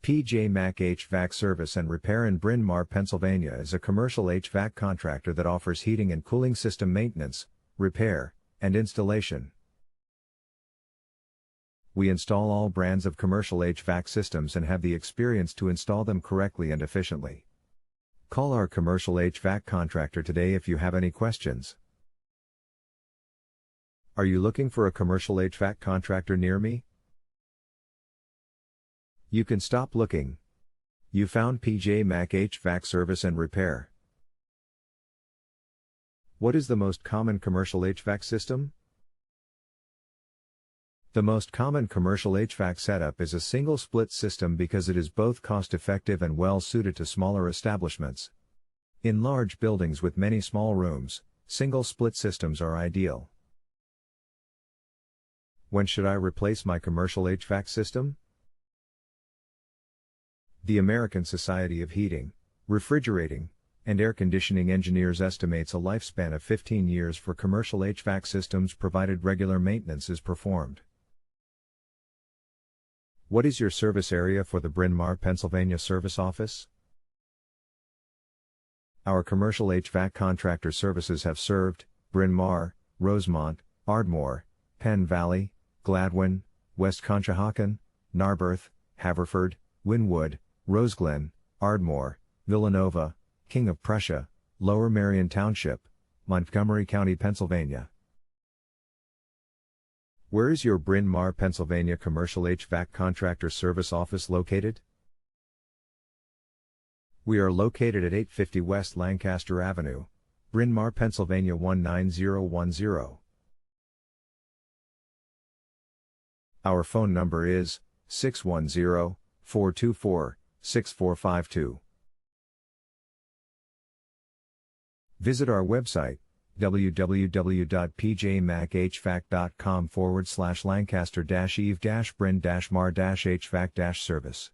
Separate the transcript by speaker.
Speaker 1: PJ Mac HVAC Service and Repair in Bryn Mawr, Pennsylvania is a commercial HVAC contractor that offers heating and cooling system maintenance, repair, and installation. We install all brands of commercial HVAC systems and have the experience to install them correctly and efficiently. Call our commercial HVAC contractor today if you have any questions. Are you looking for a commercial HVAC contractor near me? You can stop looking. You found PJ Mac HVAC Service and Repair. What is the most common commercial HVAC system? The most common commercial HVAC setup is a single split system because it is both cost-effective and well suited to smaller establishments. In large buildings with many small rooms, single split systems are ideal. When should I replace my commercial HVAC system? The American Society of Heating, Refrigerating, and Air Conditioning Engineers estimates a lifespan of 15 years for commercial HVAC systems provided regular maintenance is performed. What is your service area for the Bryn Mawr, Pennsylvania service office? Our commercial HVAC contractor services have served Bryn Mawr, Rosemont, Ardmore, Penn Valley, Gladwin, West Conshohocken, Narberth, Haverford, Wynwood, Roseglen, Ardmore, Villanova, King of Prussia, Lower Merion Township, Montgomery County, Pennsylvania. Where is your Bryn Mawr, Pennsylvania commercial HVAC contractor service office located? We are located at 850 West Lancaster Avenue, Bryn Mawr, Pennsylvania 19010. Our phone number is 610-424-6452. Visit our website, www.pjmachvac.com/Lancaster-Eve-Bryn-Mawr-HVAC-service.